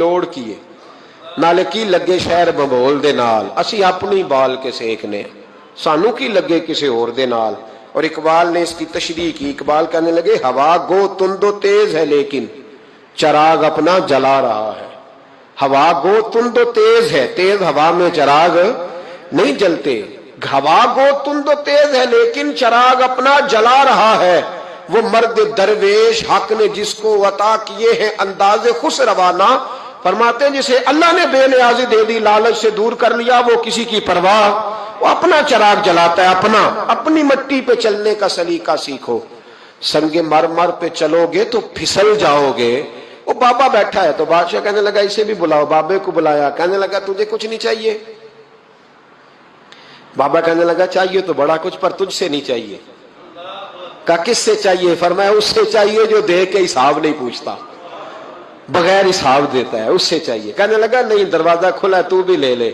ਲੋੜ ਕੀਏ ਨਾਲੇ ਕੀ ਲੱਗੇ ਸ਼ਹਿਰ ਬੰਬੋਲ ਦੇ ਨਾਲ, ਅਸੀਂ ਆਪਣੀ ਬਾਲ ਕੇ ਸੇਕਨੇ, ਸਾਨੂੰ ਕੀ ਲੱਗੇ ਕਿਸੇ ਹੋਰ ਦੇ ਨਾਲ। اور اقبال نے اس کی تشریح کی، اقبال کہنے لگے ہوا گو تند و تیز ہے لیکن چراغ اپنا جلا رہا ہے۔ ہوا گو تند و تیز ہے، تیز ہوا میں چراغ نہیں جلتے، ہوا گو تند و تیز ہے لیکن چراغ اپنا جلا رہا ہے۔ وہ مرد درویش حق نے جس کو عطا کیے ہیں انداز خسروانہ، فرماتے ہیں جسے اللہ نے بے نیازی دے دی، لالچ سے دور کر لیا، وہ کسی کی پرواہ، وہ اپنا چراغ جلاتا ہے۔ اپنی مٹی پہ چلنے کا سلیقہ سیکھو، سنگ مرمر پہ چلو گے تو پھسل جاؤ گے۔ وہ بابا بیٹھا ہے تو بادشاہ کہنے لگا اسے بھی بلاؤ، بابے کو بلایا، کہنے لگا تجھے کچھ نہیں چاہیے؟ بابا کہنے لگا چاہیے تو بڑا کچھ، پر تجھ سے نہیں چاہیے۔ کہا کس سے چاہیے؟ فرمایا اس سے چاہیے جو دے کے حساب نہیں پوچھتا، بغیر حساب دیتا ہے، اس سے چاہیے۔ کہنے لگا نہیں، دروازہ کھلا ہے، تو بھی لے لے۔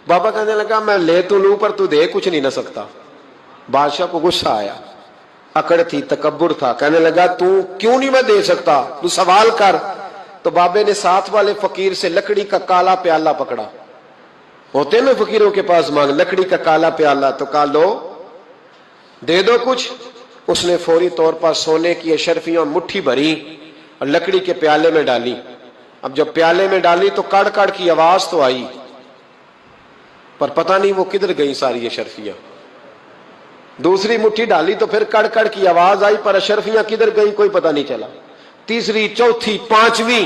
بابا کہنے لگا میں لے تو لوں پر تو دے کچھ نہیں نہ سکتا۔ بادشاہ کو غصہ آیا، اکڑ تھی، تکبر تھا، کہنے لگا تو کیوں نہیں میں دے سکتا، تو سوال کر۔ تو بابے نے ساتھ والے فقیر سے لکڑی کا کالا پیالہ پکڑا، ہوتے نا فقیروں کے پاس مانگ، لکڑی کا کالا پیالہ، تو کہا لو دے دو کچھ۔ اس نے فوری طور پر سونے کی اشرفیاں مٹھی بھری اور لکڑی کے پیالے میں ڈالی۔ اب جب پیالے میں ڈالی تو کڑ کڑ کی آواز تو آئی، پر پتہ نہیں وہ کدھر گئی ساری اشرفیاں۔ دوسری مٹھی ڈالی تو پھر کڑ کڑ کی آواز آئی، پر اشرفیاں کدھر گئی کوئی پتہ نہیں چلا۔ تیسری، چوتھی، پانچویں،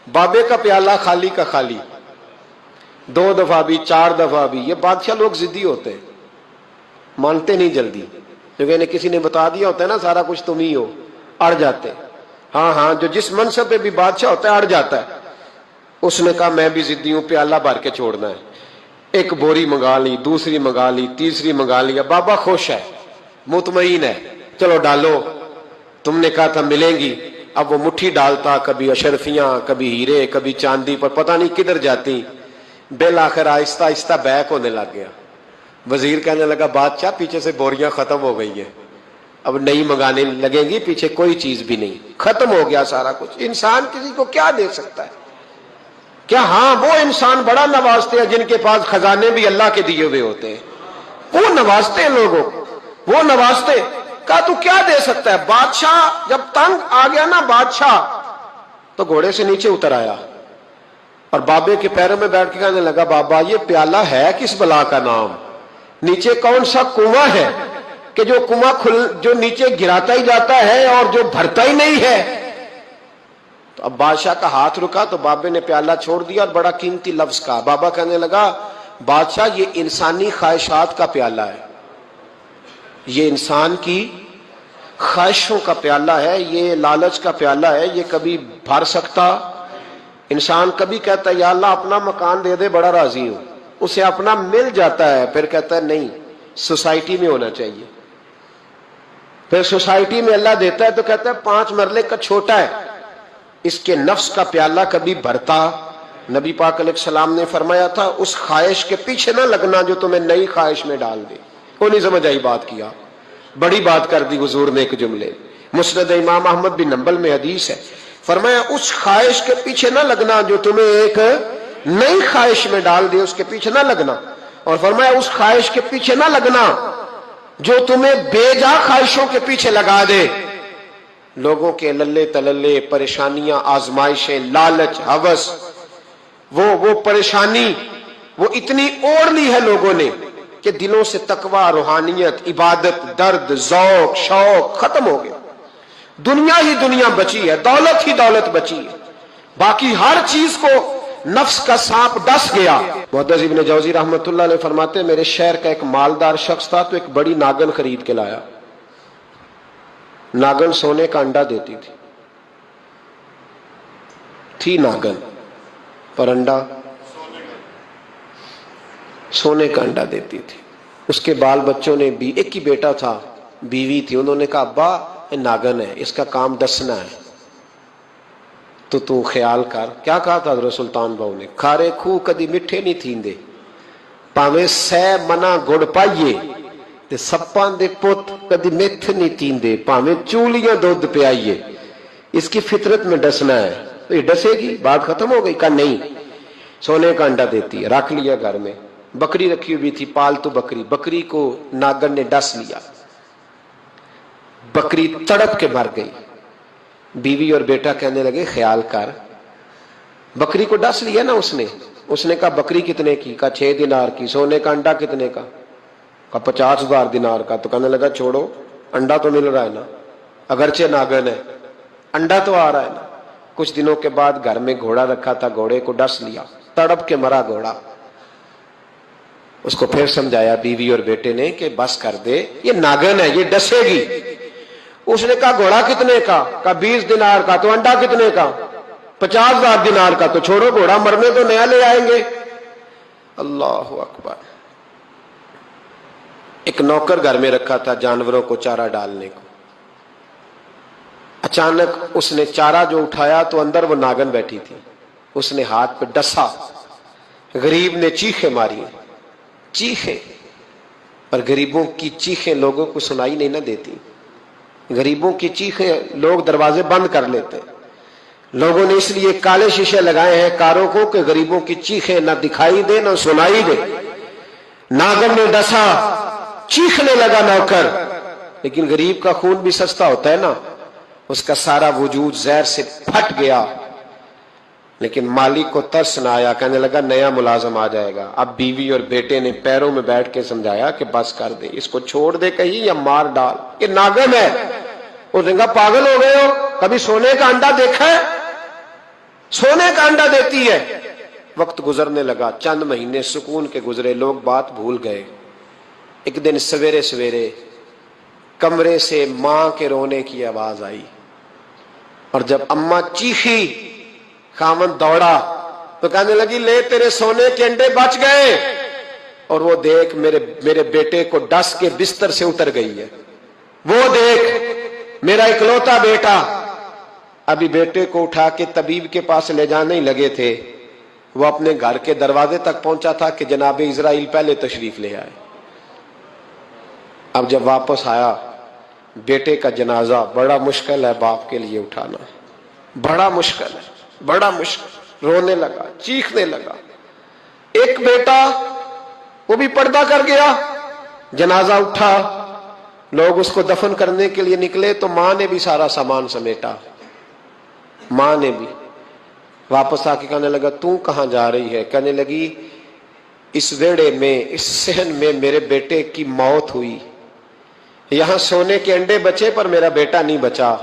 بابے کا پیالہ خالی کا خالی، 2 دفعہ بھی، 4 دفعہ بھی۔ یہ بادشاہ لوگ ضدی ہوتے ہیں، مانتے نہیں جلدی، کیونکہ انہیں کسی نے بتا دیا ہوتا ہے نا سارا کچھ تم ہی ہو، اڑ جاتے۔ ہاں جو جس منصب پہ بھی بادشاہ ہوتا ہے اڑ جاتا ہے۔ اس نے کہا میں بھی ضدی ہوں، پیالہ بھر کے چھوڑنا ہے۔ ایک بوری منگا لی، دوسری منگا لی، تیسری منگا لیا۔ بابا خوش ہے، مطمئن ہے، چلو ڈالو، تم نے کہا تھا ملیں گی۔ اب وہ مٹھی ڈالتا، کبھی اشرفیاں، کبھی ہیرے، کبھی چاندی، پر پتہ نہیں کدھر جاتی۔ بالآخر آہستہ آہستہ بیک ہونے لگ گیا۔ وزیر کہنے لگا بادشاہ پیچھے سے بوریاں ختم ہو گئی ہیں، اب نئی منگانے لگیں گی، پیچھے کوئی چیز بھی نہیں، ختم ہو گیا سارا کچھ۔ انسان کسی کو کیا دے سکتا ہے؟ کیا ہاں وہ انسان بڑا نوازتے ہیں جن کے پاس خزانے بھی اللہ کے دیے ہوئے ہوتے ہیں، وہ نوازتے ہیں لوگوں کو، وہ نوازتے۔ کہا تو کیا دے سکتا ہے؟ بادشاہ جب تنگ آ گیا نا بادشاہ، تو گھوڑے سے نیچے اتر آیا اور بابے کے پیروں میں بیٹھ کے کہنے لگا بابا یہ پیالہ ہے کس بلا کا نام؟ نیچے کون سا کنواں ہے کہ جو کنواں جو نیچے گراتا ہی جاتا ہے اور جو بھرتا ہی نہیں ہے؟ تو اب بادشاہ کا ہاتھ رکا تو بابے نے پیالہ چھوڑ دیا اور بڑا قیمتی لفظ کہا۔ بابا کہنے لگا بادشاہ یہ انسانی خواہشات کا پیالہ ہے، یہ انسان کی خواہشوں کا پیالہ ہے، یہ لالچ کا پیالہ ہے، یہ کبھی بھر سکتا؟ انسان کبھی کہتا ہے یا اللہ اپنا مکان دے دے بڑا راضی ہوں، اسے اپنا مل جاتا ہے، پھر کہتا ہے نہیں سوسائٹی میں ہونا چاہیے، پھر سوسائٹی میں اللہ دیتا ہے تو کہتا ہے 5 مرلے کا چھوٹا ہے۔ اس کے نفس کا پیالہ کبھی بھرتا؟ نبی پاک علیہ السلام نے فرمایا تھا اس خواہش کے پیچھے نہ لگنا جو تمہیں نئی خواہش میں ڈال دے۔ وہ نہیں سمجھ آئی بات کیا، بڑی بات کر دی حضور نے ایک جملے۔ مسند امام احمد بن حنبل میں حدیث ہے، فرمایا اس خواہش کے پیچھے نہ لگنا جو تمہیں ایک نئی خواہش میں ڈال دے، اس کے پیچھے نہ لگنا۔ اور فرمایا اس خواہش کے پیچھے نہ لگنا جو تمہیں بے جا خواہشوں کے پیچھے لگا دے۔ لوگوں کے للے تللے، پریشانیاں، آزمائشیں، لالچ، ہوس، وہ پریشانی وہ اتنی اوڑھ لی ہے لوگوں نے کہ دلوں سے تقوی، روحانیت، عبادت، درد، ذوق، شوق ختم ہو گیا۔ دنیا ہی دنیا بچی ہے، دولت ہی دولت بچی ہے، باقی ہر چیز کو نفس کا سانپ ڈس گیا۔ محدث ابن جوزی رحمۃ اللہ علیہ فرماتے ہیں میرے شہر کا ایک مالدار شخص تھا تو ایک بڑی ناگن خرید کے لایا۔ ناگن سونے کا انڈا دیتی تھی ناگن، پر انڈا سونے کا انڈا دیتی تھی۔ اس کے بال بچوں نے بھی، ایک ہی بیٹا تھا، بیوی تھی، انہوں نے کہا ابا یہ ناگن ہے، اس کا کام دسنا ہے، تو خیال کر۔ کیا کہا تھا حضرت سلطان بہو نے؟ کھارے کھو کدی مٹھے نہیں تھیندے، پاویں سہ منا گڑ پائیے تے سپاں دے پت کدی متھ نہیں تیندے، پاویں چولیاں دودھ پیائیے، اس کی فطرت میں ڈسنا ہے۔ تو یہ ڈسے گی, بات ختم ہو گئی. کہا نہیں, سونے کا انڈا دیتی ہے. رکھ لیا گھر میں. بکری رکھی ہوئی تھی, پالتو بکری. بکری کو ناگر نے ڈس لیا, بکری تڑپ کے مر گئی. بیوی اور بیٹا کہنے لگے خیال کر, بکری کو ڈس لیا نا اس نے کہا بکری کتنے کی؟ کہا 6 دینار کی. سونے کا انڈا کتنے کا؟ کہا 50,000 دینار کا. تو کہنے لگا چھوڑو, انڈا تو مل رہا ہے نا, اگرچہ ناگن ہے, انڈا تو آ رہا ہے نا. کچھ دنوں کے بعد گھر میں گھوڑا رکھا تھا, گھوڑے کو ڈس لیا, تڑپ کے مرا گھوڑا. اس کو پھر سمجھایا بیوی اور بیٹے نے کہ بس کر دے, یہ ناگن ہے, یہ ڈسے گی. اس نے کہا گھوڑا کتنے کا؟ کہا 20 دینار کا. تو انڈا کتنے کا؟ 50,000 دینار کا. تو چھوڑو, گھوڑا مرنے تو نیا لے آئیں گے. اللہ اکبر. ایک نوکر گھر میں رکھا تھا جانوروں کو چارہ ڈالنے کو. اچانک اس نے چارہ جو اٹھایا تو اندر وہ ناگن بیٹھی تھی. اس نے ہاتھ پہ ڈسا, غریب نے چیخیں ماری, چیخیں. پر غریبوں کی چیخیں لوگوں کو سنائی نہیں نہ دیتی. غریبوں کی چیخیں لوگ دروازے بند کر لیتے. لوگوں نے اس لیے کالے شیشے لگائے ہیں کاروں کو کہ غریبوں کی چیخیں نہ دکھائی دے نہ سنائی دے. ناگن نے ڈسا, چیخنے لگا نوکر. لیکن غریب کا خون بھی سستا ہوتا ہے نا, اس کا سارا وجود زہر سے پھٹ گیا. لیکن مالک کو ترس نہ آیا, کہنے لگا نیا ملازم آ جائے گا. اب بیوی اور بیٹے نے پیروں میں بیٹھ کے سمجھایا کہ بس کر دے, اس کو چھوڑ دے کہیں یا مار ڈال, یہ ناگن ہے. اس نے کہا پاگل ہو گئے ہو, کبھی سونے کا انڈا دیکھا ہے؟ سونے کا انڈا دیتی ہے. وقت گزرنے لگا, چند مہینے سکون کے گزرے, لوگ بات بھول گئے. ایک دن سویرے سویرے کمرے سے ماں کے رونے کی آواز آئی, اور جب اماں چیخی خاوند دوڑا تو کہنے لگی لے تیرے سونے کے انڈے بچ گئے. اور وہ دیکھ میرے بیٹے کو ڈس کے بستر سے اتر گئی ہے. وہ دیکھ میرا اکلوتا بیٹا. ابھی بیٹے کو اٹھا کے طبیب کے پاس لے جانے ہی لگے تھے, وہ اپنے گھر کے دروازے تک پہنچا تھا کہ جناب اسرائیل پہلے تشریف لے آئے. اب جب واپس آیا, بیٹے کا جنازہ بڑا مشکل ہے باپ کے لیے اٹھانا, بڑا مشکل ہے, بڑا مشکل. رونے لگا, چیخنے لگا. ایک بیٹا وہ بھی پردہ کر گیا. جنازہ اٹھا, لوگ اس کو دفن کرنے کے لیے نکلے تو ماں نے بھی سارا سامان سمیٹا. ماں نے بھی واپس آ کے کہنے لگا تو کہاں جا رہی ہے؟ کہنے لگی اس ویڑے میں, اس صحن میں میرے بیٹے کی موت ہوئی. یہاں سونے کے انڈے بچے پر میرا بیٹا نہیں بچا.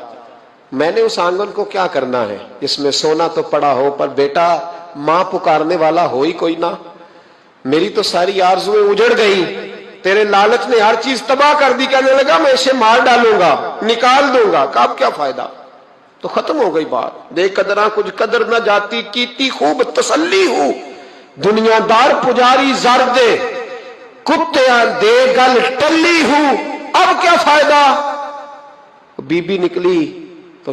میں نے اس آنگن کو کیا کرنا ہے جس میں سونا تو پڑا ہو پر بیٹا ماں پکارنے والا ہو ہی کوئی نہ. میری تو ساری آرزویں اجڑ گئی, تیرے لالچ نے ہر چیز تباہ کر دی. کہنے لگا میں اسے مار ڈالوں گا, نکال دوں گا. اب کیا فائدہ, تو ختم ہو گئی بات. دے قدراں کچھ قدر نہ جاتی, کیتی خوب تسلی ہوں. دنیا دار پجاری زر دے, کتیاں دے گل ٹلی ہوں. اب کیا فائدہ. بی بی نکلی تو